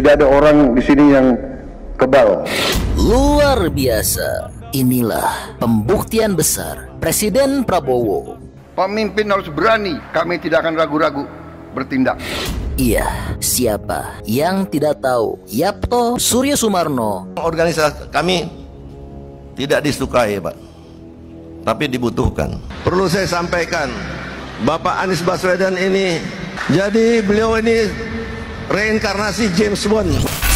Tidak ada orang di sini yang kebal. Luar biasa. Inilah pembuktian besar Presiden Prabowo. Pemimpin harus berani, kami tidak akan ragu-ragu bertindak. Iya, siapa yang tidak tahu Yapto Surya Sumarno? Organisasi kami tidak disukai, Pak, tapi dibutuhkan. Perlu saya sampaikan, Bapak Anies Baswedan ini, jadi beliau ini reinkarnasi James Bond.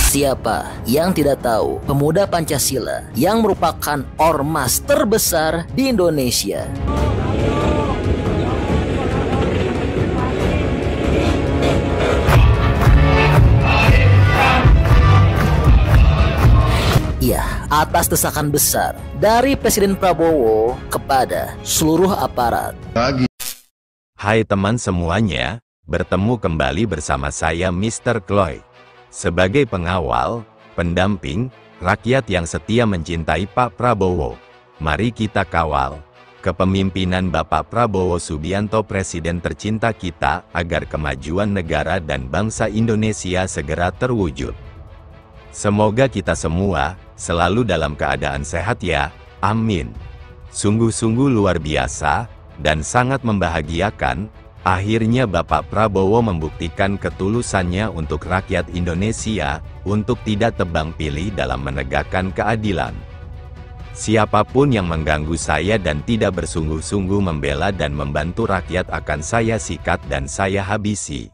Siapa yang tidak tahu pemuda Pancasila yang merupakan ormas terbesar di Indonesia? Ya, atas desakan besar dari Presiden Prabowo kepada seluruh aparat. Hai teman semuanya, bertemu kembali bersama saya Mr. Chloe. Sebagai pengawal, pendamping, rakyat yang setia mencintai Pak Prabowo, mari kita kawal kepemimpinan Bapak Prabowo Subianto, Presiden tercinta kita, agar kemajuan negara dan bangsa Indonesia segera terwujud. Semoga kita semua selalu dalam keadaan sehat ya, amin. Sungguh-sungguh luar biasa dan sangat membahagiakan, akhirnya Bapak Prabowo membuktikan ketulusannya untuk rakyat Indonesia, untuk tidak tebang pilih dalam menegakkan keadilan. Siapapun yang mengganggu saya dan tidak bersungguh-sungguh membela dan membantu rakyat akan saya sikat dan saya habisi.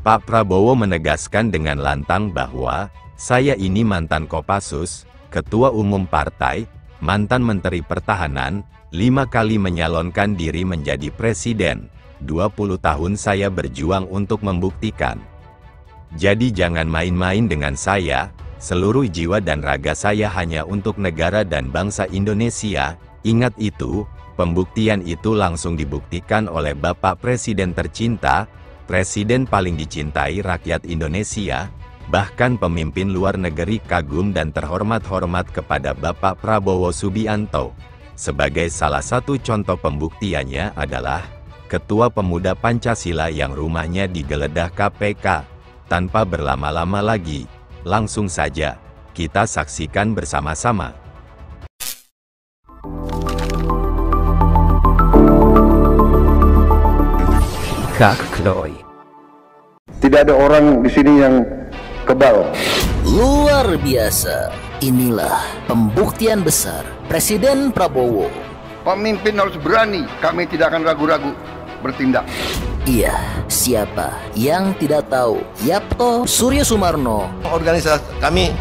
Pak Prabowo menegaskan dengan lantang bahwa, saya ini mantan Kopassus, Ketua Umum Partai, mantan Menteri Pertahanan, 5 kali menyalonkan diri menjadi Presiden. 20 tahun saya berjuang untuk membuktikan. Jadi jangan main-main dengan saya, seluruh jiwa dan raga saya hanya untuk negara dan bangsa Indonesia. Ingat itu, pembuktian itu langsung dibuktikan oleh Bapak Presiden tercinta, Presiden paling dicintai rakyat Indonesia. Bahkan pemimpin luar negeri kagum dan terhormat-hormat kepada Bapak Prabowo Subianto. Sebagai salah satu contoh pembuktiannya adalah Ketua Pemuda Pancasila yang rumahnya digeledah KPK. Tanpa berlama-lama lagi, langsung saja kita saksikan bersama-sama. Kak Chloe. Tidak ada orang di sini yang kebal. Luar biasa. Inilah pembuktian besar Presiden Prabowo. Pemimpin harus berani, kami tidak akan ragu-ragu bertindak. Iya, siapa yang tidak tahu Yapto Surya Sumarno? Organisasi kami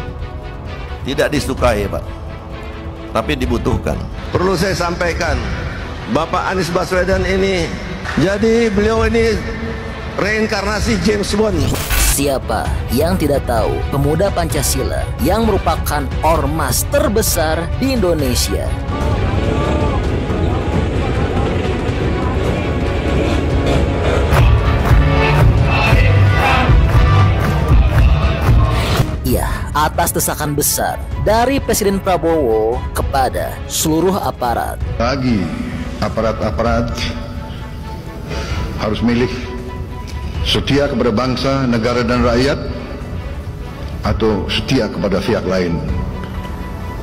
tidak disukai, Pak, tapi dibutuhkan. Perlu saya sampaikan, Bapak Anies Baswedan ini, jadi beliau ini reinkarnasi James Bond. Siapa yang tidak tahu pemuda Pancasila yang merupakan ormas terbesar di Indonesia? Ya, atas desakan besar dari Presiden Prabowo kepada seluruh aparat. Bagi aparat-aparat harus milih setia kepada bangsa, negara dan rakyat, atau setia kepada pihak lain.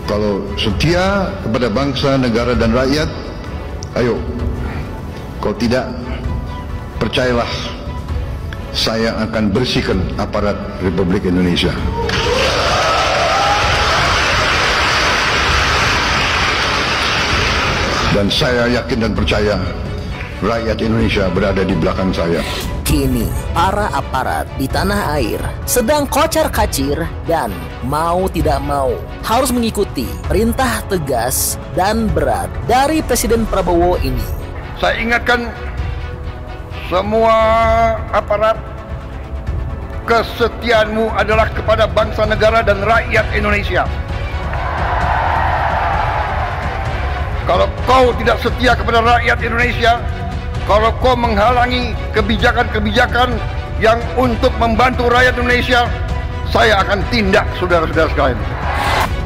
Kalau setia kepada bangsa, negara dan rakyat, ayo. Kalau tidak, percayalah, saya akan bersihkan aparat Republik Indonesia. Dan saya yakin dan percaya rakyat Indonesia berada di belakang saya. Kini, para aparat di tanah air sedang kocar-kacir dan mau tidak mau harus mengikuti perintah tegas dan berat dari Presiden Prabowo ini. Saya ingatkan semua aparat, kesetiaanmu adalah kepada bangsa, negara, dan rakyat Indonesia. Kalau kau tidak setia kepada rakyat Indonesia, kalau kau menghalangi kebijakan-kebijakan yang untuk membantu rakyat Indonesia, saya akan tindak, saudara-saudara sekalian.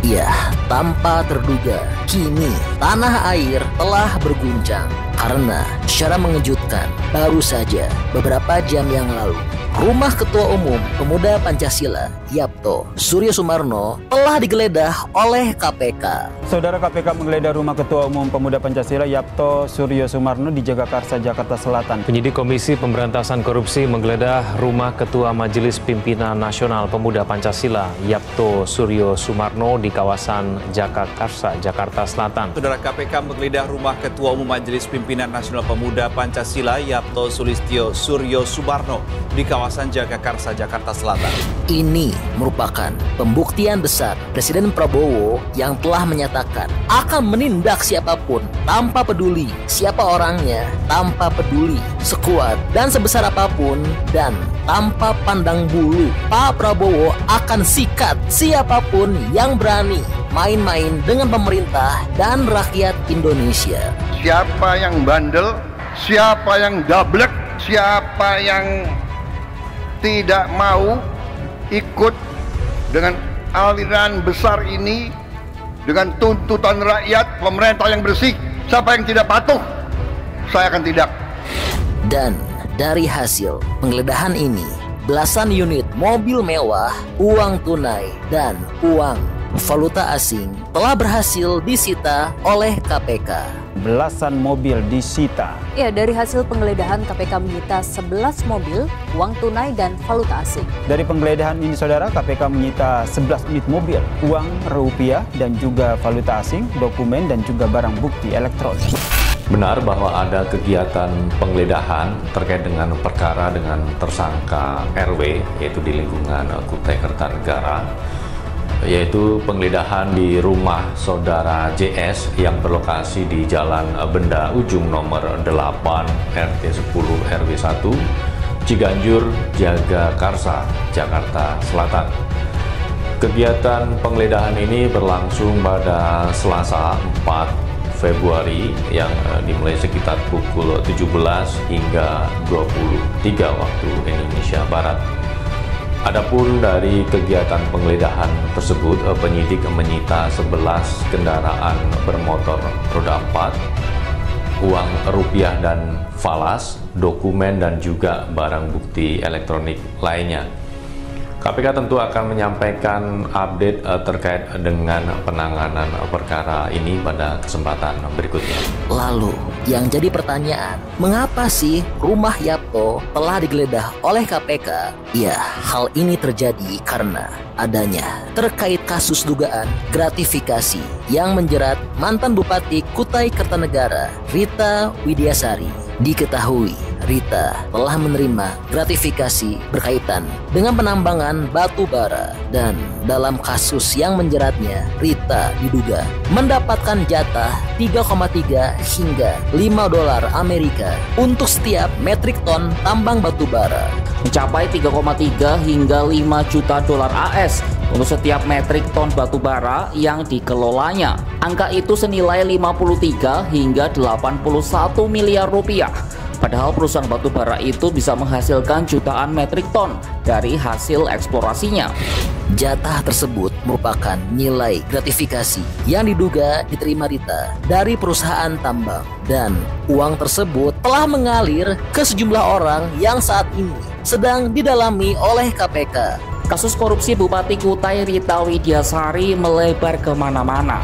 Ya, tanpa terduga, kini tanah air telah berguncang karena secara mengejutkan baru saja beberapa jam yang lalu Rumah Ketua Umum Pemuda Pancasila Yapto Suryo Sumarno telah digeledah oleh KPK. Saudara, KPK menggeledah Rumah Ketua Umum Pemuda Pancasila Yapto Suryo Sumarno di Jagakarsa, Jakarta Selatan. Penyidik Komisi Pemberantasan Korupsi menggeledah Rumah Ketua Majelis Pimpinan Nasional Pemuda Pancasila Yapto Suryo Sumarno di kawasan Jagakarsa, Jakarta Selatan. Saudara, KPK menggeledah Rumah Ketua Umum Majelis Pimpinan Nasional Pemuda Pancasila Yapto Sulistyo Suryo Sumarno di kawasan Jagakarsa, Jakarta Selatan. Ini merupakan pembuktian besar Presiden Prabowo yang telah menyatakan akan menindak siapapun tanpa peduli siapa orangnya, tanpa peduli sekuat dan sebesar apapun, dan tanpa pandang bulu. Pak Prabowo akan sikat siapapun yang berani main-main dengan pemerintah dan rakyat Indonesia. Siapa yang bandel, siapa yang dablek, siapa yang tidak mau ikut dengan aliran besar ini, dengan tuntutan rakyat, pemerintah yang bersih, siapa yang tidak patuh, saya akan tindak. Dan dari hasil penggeledahan ini, belasan unit mobil mewah, uang tunai, dan uang valuta asing telah berhasil disita oleh KPK. Belasan mobil disita. Ya, dari hasil penggeledahan KPK menyita 11 mobil, uang tunai dan valuta asing. Dari penggeledahan ini, saudara, KPK menyita 11 unit mobil, uang rupiah dan juga valuta asing, dokumen dan juga barang bukti elektronik. Benar bahwa ada kegiatan penggeledahan terkait dengan perkara dengan tersangka RW, yaitu di lingkungan Kutai Kertanegara, yaitu penggeledahan di rumah saudara JS yang berlokasi di Jalan Benda Ujung nomor 8 RT 10 RW 1 Ciganjur, Jagakarsa, Jakarta Selatan. Kegiatan penggeledahan ini berlangsung pada Selasa 4 Februari yang dimulai sekitar pukul 17 hingga 23 waktu Indonesia Barat. Adapun dari kegiatan penggeledahan tersebut, penyidik menyita 11 kendaraan bermotor roda 4, uang rupiah dan falas, dokumen dan juga barang bukti elektronik lainnya. KPK tentu akan menyampaikan update terkait dengan penanganan perkara ini pada kesempatan berikutnya. Lalu, yang jadi pertanyaan, mengapa sih rumah Yapto telah digeledah oleh KPK? Ya, hal ini terjadi karena adanya terkait kasus dugaan gratifikasi yang menjerat mantan Bupati Kutai Kertanegara, Rita Widiasari. Diketahui Rita telah menerima gratifikasi berkaitan dengan penambangan batu bara, dan dalam kasus yang menjeratnya, Rita diduga mendapatkan jatah 3,3 hingga 5 dolar Amerika untuk setiap metrik ton tambang batu bara, mencapai 3,3 hingga 5 juta dolar AS untuk setiap metrik ton batu bara yang dikelolanya. Angka itu senilai 53 hingga 81 miliar rupiah. Padahal perusahaan batu bara itu bisa menghasilkan jutaan metrik ton dari hasil eksplorasinya. Jatah tersebut merupakan nilai gratifikasi yang diduga diterima Rita dari perusahaan tambang, dan uang tersebut telah mengalir ke sejumlah orang yang saat ini sedang didalami oleh KPK. Kasus korupsi Bupati Kutai Rita Widiasari melebar kemana-mana.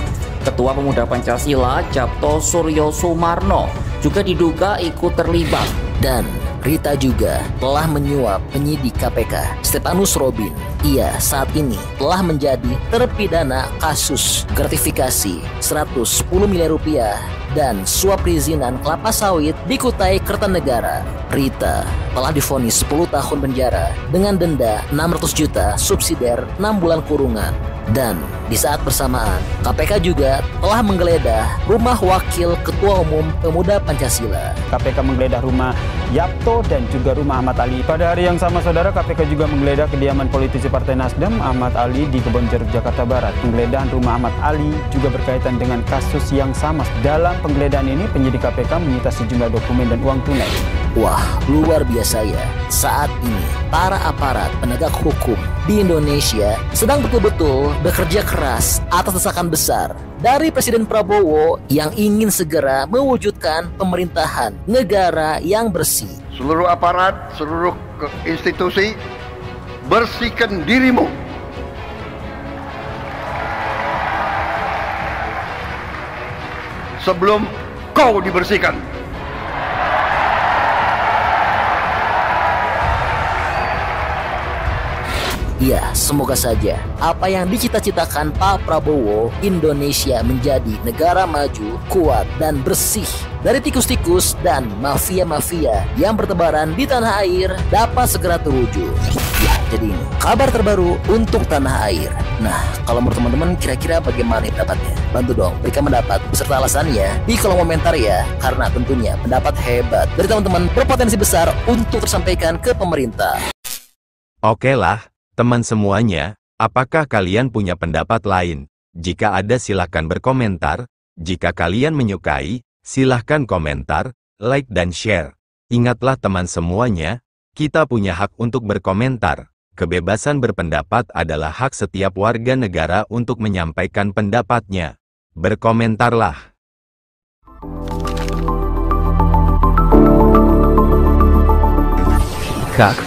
Ketua Pemuda Pancasila Yapto Suryo Sumarno juga diduga ikut terlibat. Dan Rita juga telah menyuap penyidik KPK Stepanus Robin. Ia saat ini telah menjadi terpidana kasus gratifikasi 110 miliar rupiah dan suap perizinan kelapa sawit di Kutai Kertanegara. Rita telah divonis 10 tahun penjara dengan denda 600 juta subsidiar 6 bulan kurungan. Dan di saat bersamaan, KPK juga telah menggeledah rumah Wakil Ketua Umum Pemuda Pancasila. KPK menggeledah rumah Yapto dan juga rumah Ahmad Ali. Pada hari yang sama, saudara, KPK juga menggeledah kediaman politisi Partai Nasdem Ahmad Ali di Kebonjeruk, Jakarta Barat. Penggeledahan rumah Ahmad Ali juga berkaitan dengan kasus yang sama. Dalam penggeledahan ini, penyidik KPK menyita sejumlah dokumen dan uang tunai. Wah, luar biasa ya. Saat ini, para aparat penegak hukum di Indonesia sedang betul-betul bekerja keras atas desakan besar dari Presiden Prabowo yang ingin segera mewujudkan pemerintahan negara yang bersih. Seluruh aparat, seluruh institusi, bersihkan dirimu. Sebelum kau dibersihkan. Ya, semoga saja apa yang dicita-citakan Pak Prabowo, Indonesia menjadi negara maju, kuat, dan bersih dari tikus-tikus dan mafia-mafia yang bertebaran di tanah air dapat segera terwujud. Ya, jadi ini kabar terbaru untuk tanah air. Nah, kalau menurut teman-teman kira-kira bagaimana pendapatnya? Bantu dong berikan pendapat beserta alasannya di kolom komentar ya, karena tentunya pendapat hebat dari teman-teman berpotensi besar untuk tersampaikan ke pemerintah. Oke lah, teman semuanya, apakah kalian punya pendapat lain? Jika ada silahkan berkomentar. Jika kalian menyukai, silahkan komentar, like dan share. Ingatlah teman semuanya, kita punya hak untuk berkomentar. Kebebasan berpendapat adalah hak setiap warga negara untuk menyampaikan pendapatnya. Berkomentarlah. Как